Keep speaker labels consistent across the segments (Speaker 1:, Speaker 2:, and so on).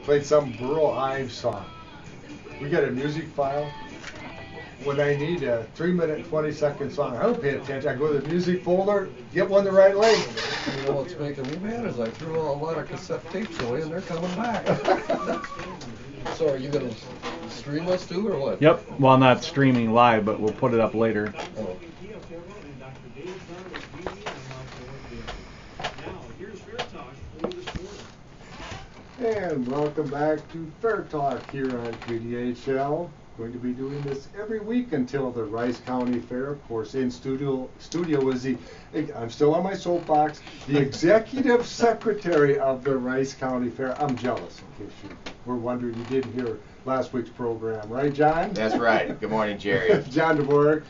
Speaker 1: Played some Burl Ives song. We got a music file. When I need a 3-minute and 20-second song, I don't pay attention. I go to the music folder, get one the right length.
Speaker 2: You know what's making me mad is I threw a lot of cassette tapes away and they're coming back. So are you going to stream us too or what?
Speaker 3: Yep. Well, not streaming live, but we'll put it up later.
Speaker 2: Oh.
Speaker 1: And welcome back to Fair Talk here on KDHL. Going to be doing this every week until the Rice County Fair. Of course, in studio is I'm still on my soapbox, the executive secretary of the Rice County Fair. I'm jealous, in case you were wondering. You didn't hear last week's program, right, John?
Speaker 4: That's right. Good morning, Jerry.
Speaker 1: John Dvorak,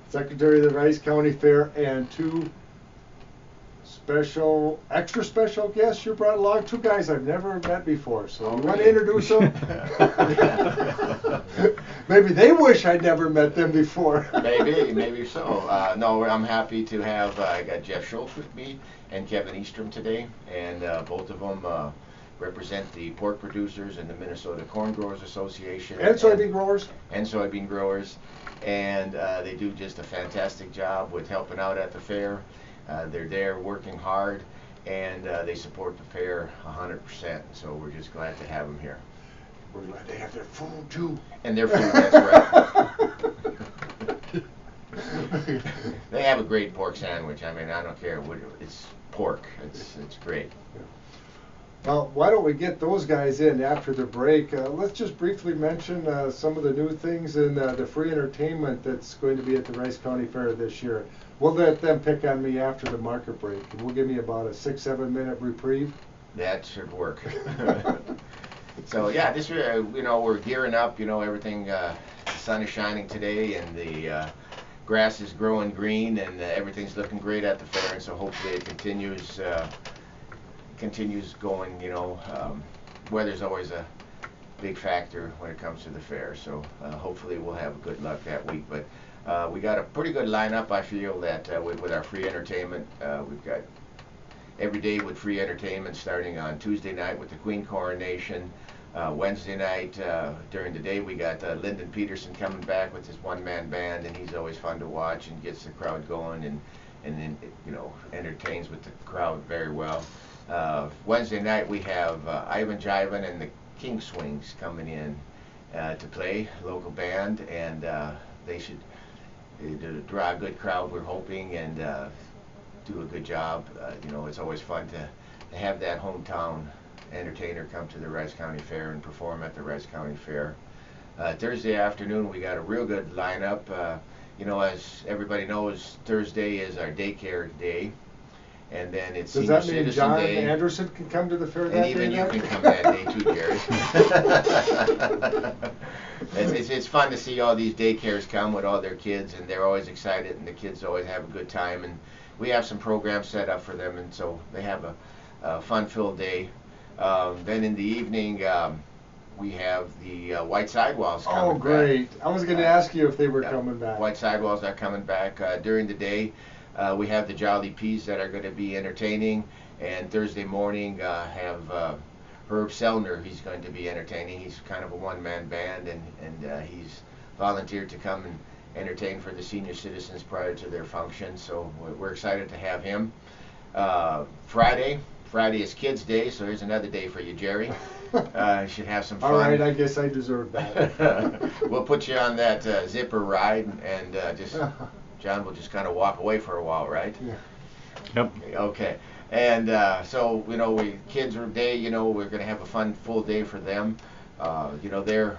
Speaker 1: secretary of the Rice County Fair, and two extra special guests you brought along. Two guys I've never met before. So you want to introduce them? Maybe they wish I'd never met them before.
Speaker 4: Maybe so. No, I'm happy to have I got Jeff Schultz with me and Kevin Estrem today, and both of them represent the pork producers and the Minnesota Corn Growers Association.
Speaker 1: And soybean growers.
Speaker 4: And soybean growers. And they do just a fantastic job with helping out at the fair. They're there working hard, and they support the fair 100%. So we're just glad to have them here.
Speaker 1: We're glad they have their food too.
Speaker 4: And their food, that's right. They have a great pork sandwich. I mean, I don't care what it's pork. It's great.
Speaker 1: Yeah. Well, why don't we get those guys in after the break? Let's just briefly mention some of the new things in the free entertainment that's going to be at the Rice County Fair this year. We'll let them pick on me after the market break. We'll give me about a 6-7 minute reprieve.
Speaker 4: That should work. So yeah, this year, we're gearing up. Everything. The sun is shining today, and the grass is growing green, and everything's looking great at the fair. And so hopefully it continues going. Weather's always a big factor when it comes to the fair. So hopefully we'll have good luck that week. But we got a pretty good lineup, I feel, that with our free entertainment. We've got every day with free entertainment, starting on Tuesday night with the Queen Coronation. Wednesday night, during the day, we got Lyndon Peterson coming back with his one-man band, and he's always fun to watch and gets the crowd going and then entertains with the crowd very well. Wednesday night, we have Ivan Jivan and the King Swings coming in to play, local band, and they should draw a good crowd, we're hoping, and do a good job. It's always fun to have that hometown entertainer come to the Rice County Fair and perform at the Rice County Fair. Thursday afternoon, we got a real good lineup. As everybody knows, Thursday is our daycare day, and then it's Senior
Speaker 1: Does that mean
Speaker 4: Citizen
Speaker 1: John
Speaker 4: Day.
Speaker 1: Anderson can come to the fair that day?
Speaker 4: And even you can come that day too, Jerry. It's fun to see all these daycares come with all their kids, and they're always excited, and the kids always have a good time, and we have some programs set up for them, and so they have a fun-filled day. Then in the evening, we have the White Sidewalls coming back.
Speaker 1: Oh, great. I was going to ask you if they were coming back.
Speaker 4: White Sidewalls are coming back. During the day, we have the Jolly Peas that are going to be entertaining, and Thursday morning have Herb Sellner. He's going to be entertaining. He's kind of a one-man band, and he's volunteered to come and entertain for the senior citizens prior to their function, so we're excited to have him. Friday is Kids Day, so here's another day for you, Jerry. You should have some fun.
Speaker 1: All right, I guess I deserve that.
Speaker 4: We'll put you on that zipper ride, and John will just kind of walk away for a while, right?
Speaker 1: Yeah.
Speaker 3: Yep.
Speaker 4: Okay. And so, Kids Day, we're going to have a fun, full day for them. Their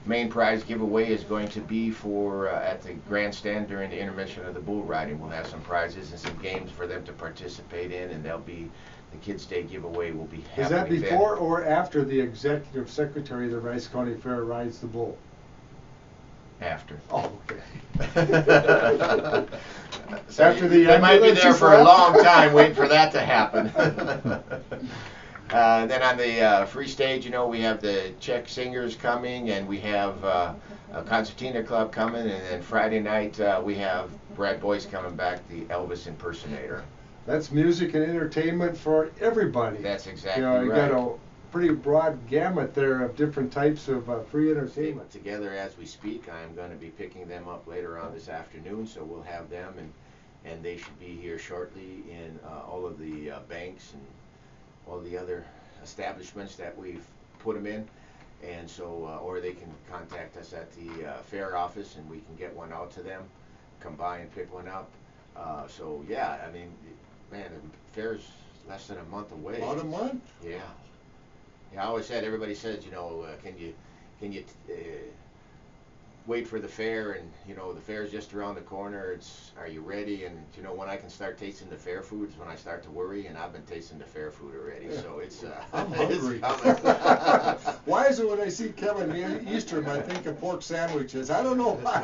Speaker 4: main prize giveaway is going to be for at the grandstand during the intermission of the bull riding. We'll have some prizes and some games for them to participate in, and they'll be the Kids Day giveday will be happening.
Speaker 1: Is that before or after the executive secretary of the Rice County Fair rides the bull?
Speaker 4: After.
Speaker 1: Oh, okay.
Speaker 4: So
Speaker 1: after the
Speaker 4: they might be there for a
Speaker 1: left?
Speaker 4: long time waiting for that to happen. Then on the free stage, we have the Czech singers coming, and we have a concertina club coming, and then Friday night we have Brad Boyce coming back, the Elvis impersonator.
Speaker 1: That's music and entertainment for everybody.
Speaker 4: That's exactly
Speaker 1: You
Speaker 4: right.
Speaker 1: got pretty broad gamut there of different types of free entertainment.
Speaker 4: Together as we speak. I'm going to be picking them up later on this afternoon, so we'll have them, and they should be here shortly in all of the banks and all the other establishments that we've put them in. And so, or they can contact us at the fair office, and we can get one out to them, come by and pick one up. So yeah, I mean, man, the fair's less than a month away.
Speaker 1: About a month?
Speaker 4: Yeah. Yeah, I always said, everybody says, you know, can you wait for the fair, and you know the fair's just around the corner. Are you ready? And you know, when I can start tasting the fair foods, when I start to worry, and I've been tasting the fair food already. So it's
Speaker 1: I'm hungry. Why is it when I see Kevin Estrem, I think of pork sandwiches? I don't know why.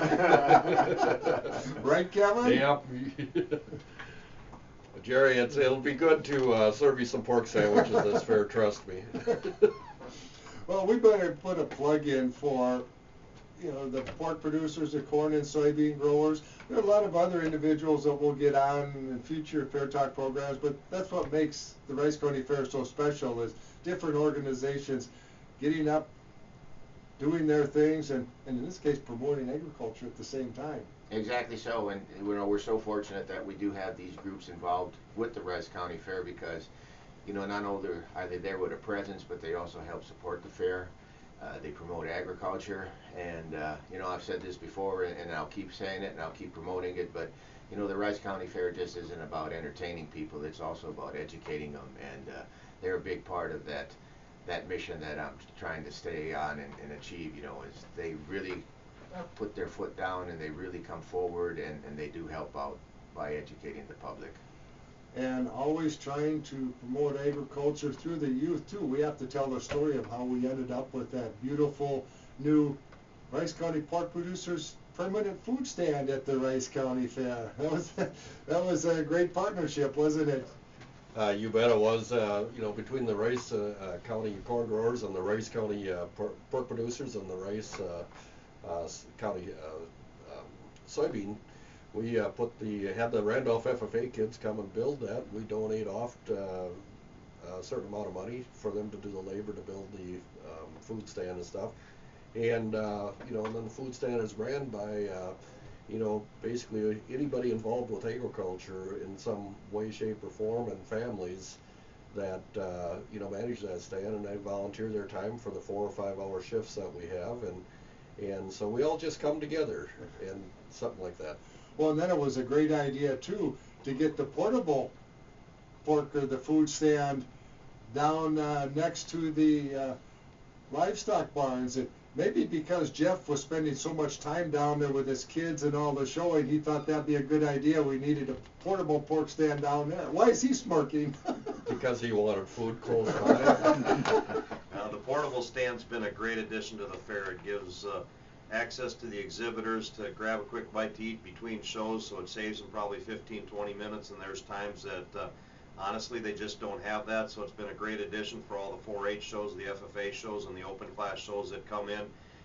Speaker 1: Right, Kevin?
Speaker 2: Yeah. Jerry, it'll be good to serve you some pork sandwiches this fair, trust me.
Speaker 1: Well, we better put a plug in for, you know, the pork producers, the corn and soybean growers. There are a lot of other individuals that will get on in future Fair Talk programs, but that's what makes the Rice County Fair so special, is different organizations getting up, doing their things, and in this case promoting agriculture at the same time.
Speaker 4: Exactly so, and you know, we're so fortunate that we do have these groups involved with the Rice County Fair, because you know, not only are they there with a presence, but they also help support the fair. They promote agriculture, and you know, I've said this before, and I'll keep saying it, and I'll keep promoting it, but you know, the Rice County Fair just isn't about entertaining people, it's also about educating them, and they're a big part of that mission that I'm trying to stay on and achieve. You know, is they really put their foot down, and they really come forward, and they do help out by educating the public.
Speaker 1: And always trying to promote agriculture through the youth too. We have to tell the story of how we ended up with that beautiful new Rice County Pork Producers permanent food stand at the Rice County Fair. That was a great partnership, wasn't it?
Speaker 2: You bet it was. You know, between the Rice County corn growers and the Rice County pork producers and the Rice County soybean, we had the Randolph FFA kids come and build that. We donate off a certain amount of money for them to do the labor to build the food stand and stuff. And you know, and then the food stand is ran by you know, basically anybody involved with agriculture in some way, shape, or form, and families that you know, manage that stand, and they volunteer their time for the 4 or 5 hour shifts that we have, and so we all just come together and something like that.
Speaker 1: Well, and then it was a great idea too to get the portable pork, or the food stand, down next to the livestock barns. It maybe because Jeff was spending so much time down there with his kids and all the showing, he thought that'd be a good idea. We needed a portable pork stand down there. Why is he smirking?
Speaker 2: Because he wanted food close by.
Speaker 5: The portable stand's been a great addition to the fair. It gives access to the exhibitors to grab a quick bite to eat between shows, so it saves them probably 15-20 minutes, and there's times that honestly they just don't have that, so it's been a great addition for all the 4-H shows, the FFA shows, and the open class shows that come in.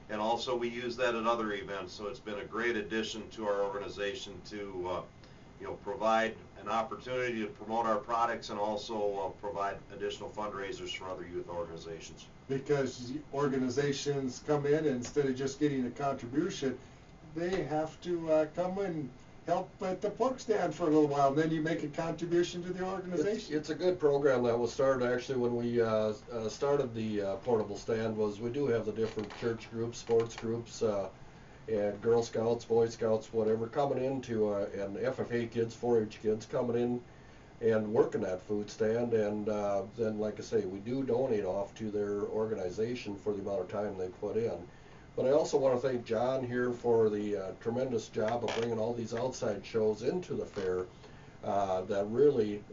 Speaker 5: And also we use that at other events, so it's been a great addition to our organization to you know, provide an opportunity to promote our products, and also provide additional fundraisers for other youth organizations.
Speaker 1: Because organizations come in, and instead of just getting a contribution, they have to come and help at the pork stand for a little while, and then you make a contribution to the organization.
Speaker 2: It's a good program that was started actually when we started the portable stand. Was we do have the different church groups, sports groups, and Girl Scouts, Boy Scouts, whatever, coming into and FFA kids, 4-H kids coming in and working that food stand, and then, like I say, we do donate off to their organization for the amount of time they put in. But I also want to thank John here for the tremendous job of bringing all these outside shows into the fair. That really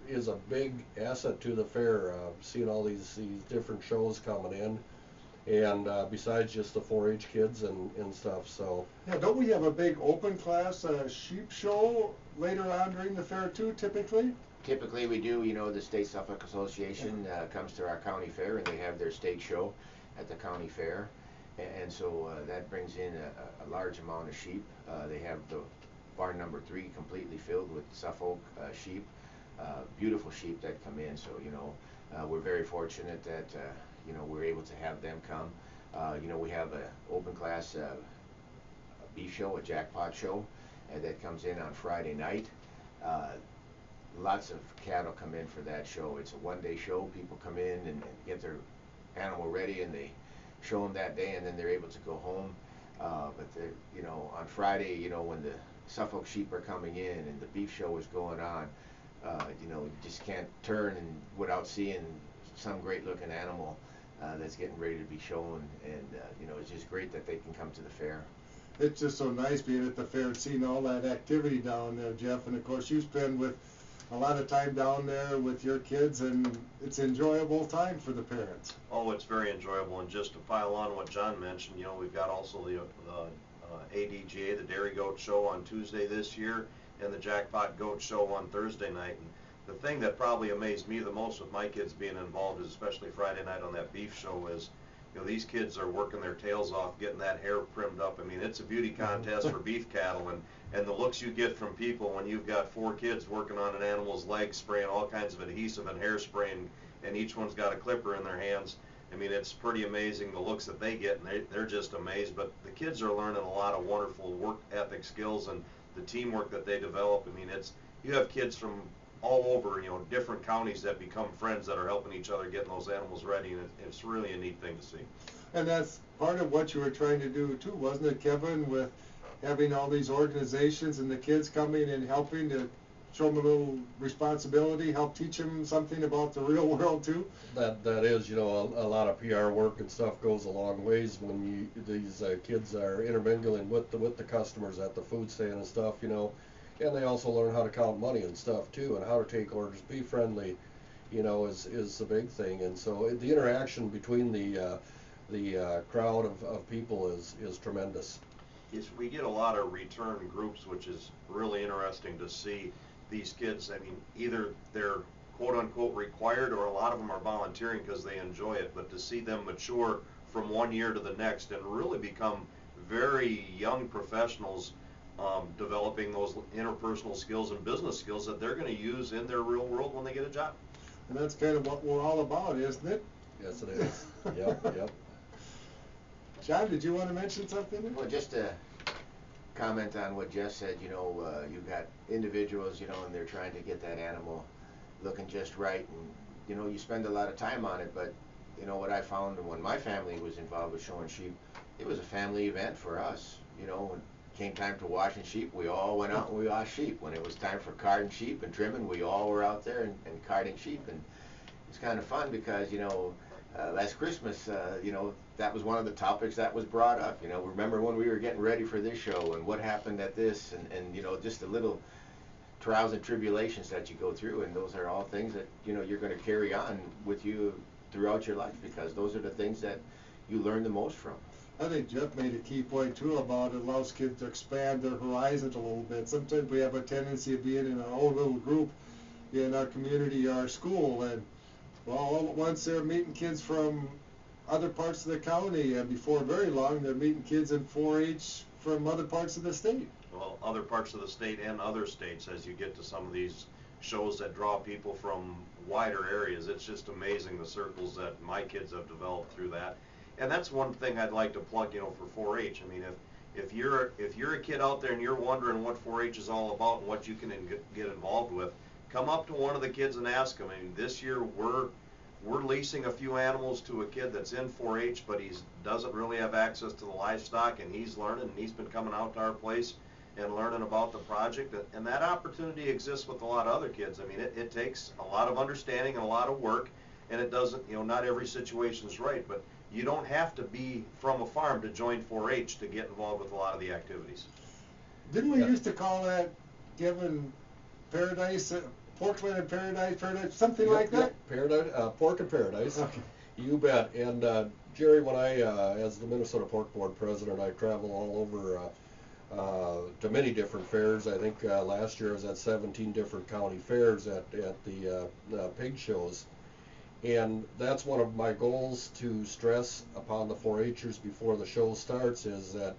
Speaker 2: is a big asset to the fair, seeing all these different shows coming in. And besides just the 4-H kids and stuff, so.
Speaker 1: Yeah, don't we have a big open class sheep show later on during the fair too, typically?
Speaker 4: Typically we do. You know, the State Suffolk Association comes to our county fair, and they have their state show at the county fair, and so that brings in a large amount of sheep. They have the barn number 3 completely filled with Suffolk sheep. beautiful sheep that come in. So we're very fortunate that we're able to have them come. We have an open class beef show, a jackpot show, that comes in on Friday night. Lots of cattle come in for that show. It's a one-day show. People come in and get their animal ready, and they show them that day, and then they're able to go home. But on Friday, when the Suffolk sheep are coming in and the beef show is going on, you just can't turn without seeing some great-looking animal that's getting ready to be shown. And it's just great that they can come to the fair.
Speaker 1: It's just so nice being at the fair and seeing all that activity down there, Jeff. And of course, you spend with a lot of time down there with your kids, and it's enjoyable time for the parents.
Speaker 5: Oh, it's very enjoyable. And just to pile on what John mentioned, we've got also the ADGA, the Dairy Goat Show, on Tuesday this year, and the Jackpot Goat Show on Thursday night. And the thing that probably amazed me the most with my kids being involved, is especially Friday night on that beef show, is these kids are working their tails off getting that hair primed up. I mean, it's a beauty contest for beef cattle, and the looks you get from people when you've got 4 kids working on an animal's leg, spraying all kinds of adhesive and hairspray, and each one's got a clipper in their hands. I mean, it's pretty amazing the looks that they get, and they're just amazed. But the kids are learning a lot of wonderful work ethic skills and the teamwork that they develop. I mean, you have kids from all over, different counties that become friends that are helping each other getting those animals ready, and it's really a neat thing to see.
Speaker 1: And that's part of what you were trying to do too, wasn't it, Kevin, with having all these organizations and the kids coming and helping to show them a little responsibility, help teach them something about the real world too?
Speaker 2: That is, a lot of PR work and stuff goes a long ways when these kids are intermingling with the customers at the food stand and stuff, and they also learn how to count money and stuff too, and how to take orders, be friendly, is the big thing. And so the interaction between the crowd of people is tremendous.
Speaker 5: Yes, we get a lot of return groups, which is really interesting to see. These kids, I mean, either they're quote-unquote required, or a lot of them are volunteering because they enjoy it, but to see them mature from one year to the next and really become very young professionals, developing those interpersonal skills and business skills that they're going to use in their real world when they get a job.
Speaker 1: And that's kind of what we're all about, isn't it?
Speaker 2: Yes, it is. Yep.
Speaker 1: John, did you want to mention something?
Speaker 4: Well, just to comment on what Jeff said, you've got individuals, and they're trying to get that animal looking just right, and you spend a lot of time on it. But what I found when my family was involved with showing sheep, it was a family event for us. When it came time to washing sheep, we all went out and we washed sheep. When it was time for carding sheep and trimming, we all were out there and carding sheep. And it's kind of fun because last Christmas, that was one of the topics that was brought up. Remember when we were getting ready for this show and what happened at this, and just the little trials and tribulations that you go through, and those are all things that you're going to carry on with you throughout your life, because those are the things that you learn the most from.
Speaker 1: I think Jeff made a key point too about it allows kids to expand their horizons a little bit. Sometimes we have a tendency of being in our own little group in our community, our school, and all at once they're meeting kids from other parts of the county, and before very long they're meeting kids in 4-H from other parts of the state.
Speaker 5: Well, other parts of the state and other states, as you get to some of these shows that draw people from wider areas. It's just amazing the circles that my kids have developed through that. And that's one thing I'd like to plug, for 4-H. I mean, if you're a kid out there and you're wondering what 4-H is all about and what you can get involved with, come up to one of the kids and ask them. I mean, this year we're leasing a few animals to a kid that's in 4-H, but he doesn't really have access to the livestock, and he's learning, and he's been coming out to our place and learning about the project. And that opportunity exists with a lot of other kids. I mean, it takes a lot of understanding and a lot of work, and it doesn't, not every situation's right, but you don't have to be from a farm to join 4-H to get involved with a lot of the activities.
Speaker 1: Didn't we used to call that, Kevin, paradise, Porkland and paradise, something like that?
Speaker 2: Paradise, pork and paradise.
Speaker 1: Okay.
Speaker 2: You bet. And Jerry, when I, as the Minnesota Pork Board president, I travel all over to many different fairs. I think last year I was at 17 different county fairs at the pig shows. And that's one of my goals to stress upon the 4-Hers before the show starts, is that,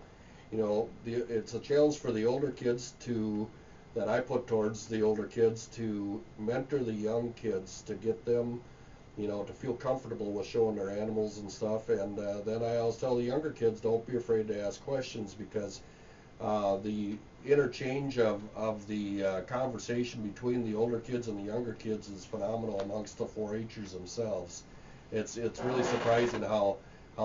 Speaker 2: it's a challenge for the older kids to that I put towards the older kids to mentor the young kids to get them, you know, to feel comfortable with showing their animals and stuff. And then I always tell the younger kids, don't be afraid to ask questions, because the interchange of the conversation between the older kids and the younger kids is phenomenal amongst the 4-H'ers themselves. It's really surprising how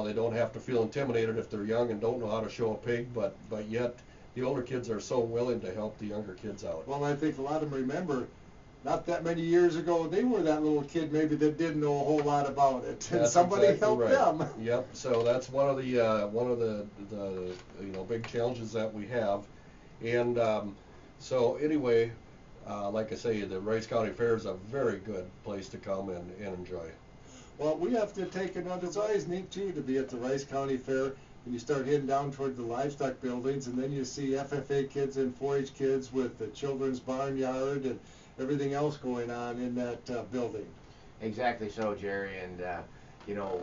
Speaker 2: they don't have to feel intimidated if they're young and don't know how to show a pig, but yet the older kids are so willing to help the younger kids out.
Speaker 1: Well, I think a lot of them remember, not that many years ago, they were that little kid maybe that didn't know a whole lot about it, and
Speaker 2: That's
Speaker 1: somebody
Speaker 2: exactly
Speaker 1: helped
Speaker 2: right.
Speaker 1: them.
Speaker 2: Yep. So that's one of the you know, big challenges that we have, and so anyway, like I say, the Rice County Fair is a very good place to come and enjoy.
Speaker 1: Well, we have to take another. It's always neat too to be at the Rice County Fair, and you start heading down toward the livestock buildings, and then you see FFA kids and 4-H kids with the children's barnyard and everything else going on in that building.
Speaker 4: Exactly so, Jerry, and you know,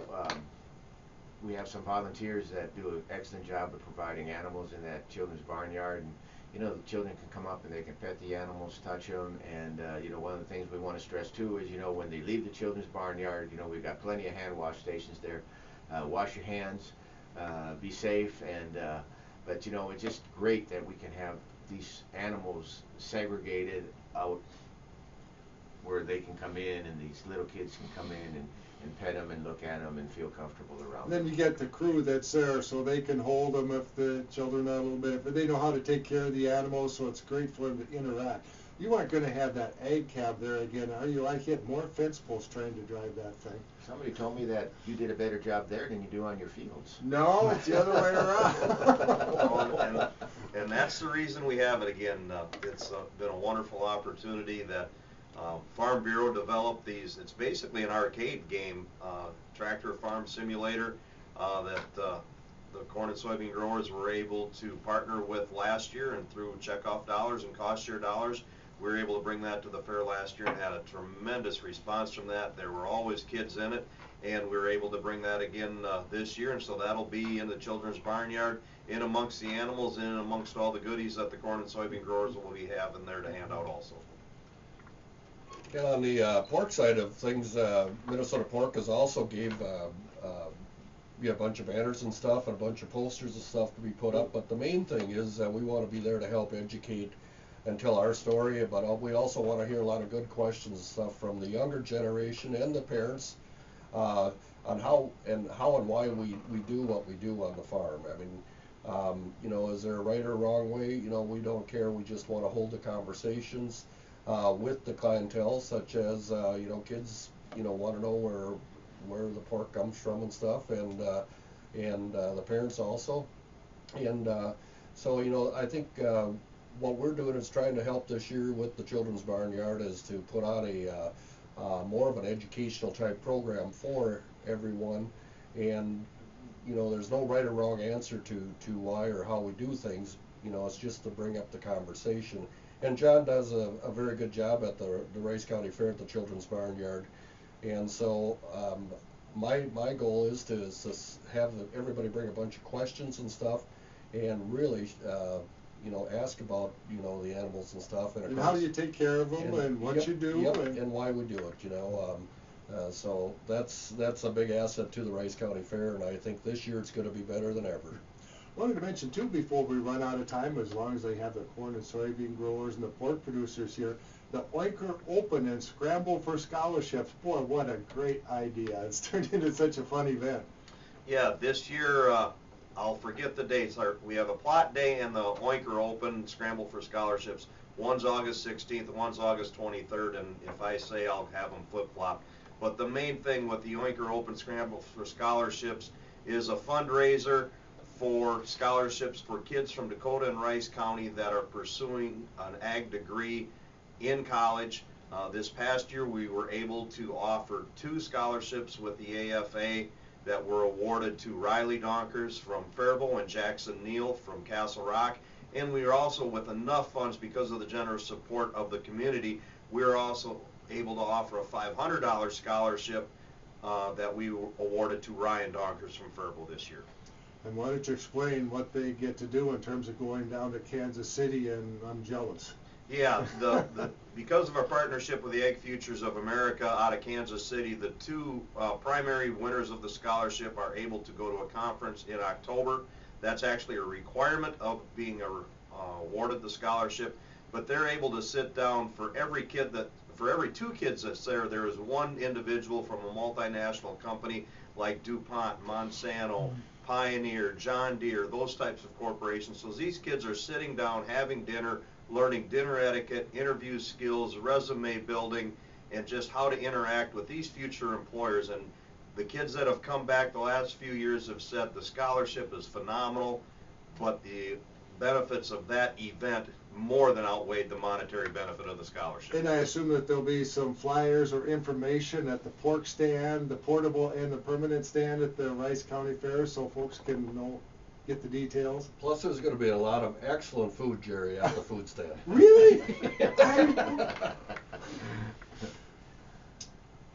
Speaker 4: we have some volunteers that do an excellent job of providing animals in that children's barnyard, and you know, the children can come up and they can pet the animals, touch them, and you know, one of the things we want to stress too is, you know, when they leave the children's barnyard, you know, we've got plenty of hand wash stations there. Wash your hands, be safe, and but you know, it's just great that we can have these animals segregated out where they can come in, and these little kids can come in and pet them and look at them and feel comfortable around
Speaker 1: Then
Speaker 4: them.
Speaker 1: you get the crew that's there, so they can hold them if the children are a little bit, but they know how to take care of the animals, so it's great for them to interact. You aren't going to have that ag cab there again, are you? I hit more fence posts trying to drive that thing.
Speaker 4: Somebody told me that you did a better job there than you do on your fields.
Speaker 1: No, it's the other way around.
Speaker 5: And that's the reason we have it again. It's been a wonderful opportunity that Farm Bureau developed these. It's basically an arcade game, tractor farm simulator that the corn and soybean growers were able to partner with last year, and through checkoff dollars and cost share dollars, we were able to bring that to the fair last year and had a tremendous response from that. There were always kids in it, and we were able to bring that again this year, and so that'll be in the children's barnyard, in amongst the animals, in amongst all the goodies that the corn and soybean growers will be having there to hand out also.
Speaker 2: And on the pork side of things, Minnesota Pork has also gave a bunch of banners and stuff and a bunch of posters and stuff to be put up. But the main thing is that we want to be there to help educate and tell our story. But we also want to hear a lot of good questions and stuff from the younger generation and the parents on how and why we do what we do on the farm. I mean, you know, is there a right or wrong way? You know, we don't care. We just want to hold the conversations with the clientele, such as you know, kids, you know, want to know where the pork comes from and stuff, and the parents also, and so you know, I think what we're doing is trying to help this year with the children's barnyard is to put on a more of an educational type program for everyone, and you know, there's no right or wrong answer to why or how we do things. You know, it's just to bring up the conversation. And John does a very good job at the Rice County Fair at the Children's Barnyard. And so my goal is to have everybody bring a bunch of questions and stuff, and really, you know, ask about, you know, the animals and stuff.
Speaker 1: And how you take care of them, and what
Speaker 2: yep,
Speaker 1: you do.
Speaker 2: Yep, and why we do it, you know. So that's a big asset to the Rice County Fair, and I think this year it's going to be better than ever.
Speaker 1: I wanted to mention too, before we run out of time, as long as they have the corn and soybean growers and the pork producers here, the Oinker Open and Scramble for Scholarships. Boy, what a great idea. It's turned into such a fun event.
Speaker 5: Yeah, this year, I'll forget the dates. We have a plot day and the Oinker Open Scramble for Scholarships. One's August 16th, one's August 23rd, and if I say, I'll have them flip-flop. But the main thing with the Oinker Open Scramble for Scholarships is a fundraiser for scholarships for kids from Dakota and Rice County that are pursuing an ag degree in college. This past year we were able to offer 2 scholarships with the AFA that were awarded to Riley Donkers from Faribault and Jackson Neal from Castle Rock. And we are also, with enough funds because of the generous support of the community, we are also able to offer a $500 scholarship that we awarded to Ryan Donkers from Faribault this year.
Speaker 1: And why don't you explain what they get to do in terms of going down to Kansas City, and I'm jealous.
Speaker 5: Yeah, because of our partnership with the Egg Futures of America out of Kansas City, the two primary winners of the scholarship are able to go to a conference in October. That's actually a requirement of being awarded the scholarship, but they're able to sit down for every two kids that's there is one individual from a multinational company like DuPont, Monsanto, Pioneer, John Deere, those types of corporations. So these kids are sitting down, having dinner, learning dinner etiquette, interview skills, resume building, and just how to interact with these future employers. And the kids that have come back the last few years have said the scholarship is phenomenal, but the benefits of that event more than outweighed the monetary benefit of the scholarship.
Speaker 1: And I assume that there'll be some flyers or information at the pork stand, the portable and the permanent stand at the Rice County Fair, so folks can get the details.
Speaker 2: Plus, there's going to be a lot of excellent food, Jerry, at the food stand.
Speaker 1: Really?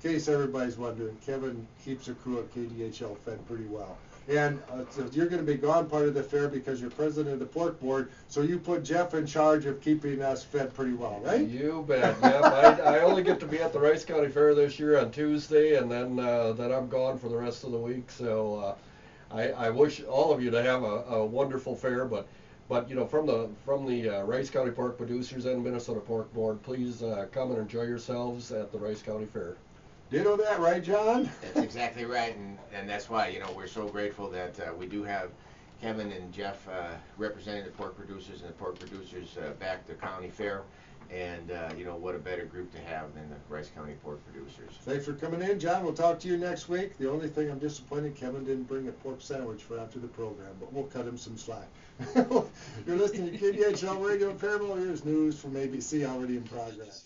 Speaker 1: In case everybody's wondering, Kevin keeps the crew at KDHL fed pretty well. And so you're going to be gone part of the fair because you're president of the pork board, so you put Jeff in charge of keeping us fed pretty well, right?
Speaker 2: You bet. Yep. I only get to be at the Rice County Fair this year on Tuesday, and then I'm gone for the rest of the week. So I wish all of you to have a wonderful fair, but you know, from the Rice County Pork Producers and Minnesota Pork Board, please come and enjoy yourselves at the Rice County Fair.
Speaker 1: Ditto that, right, John?
Speaker 4: That's exactly right, and that's why, you know, we're so grateful that we do have Kevin and Jeff representing the pork producers and the pork producers back to county fair, and you know, what a better group to have than the Rice County Pork Producers.
Speaker 1: Thanks for coming in, John. We'll talk to you next week. The only thing I'm disappointed, Kevin didn't bring a pork sandwich for after the program, but we'll cut him some slack. You're listening to KDHL Radio in Faribault. Here's news from ABC already in progress.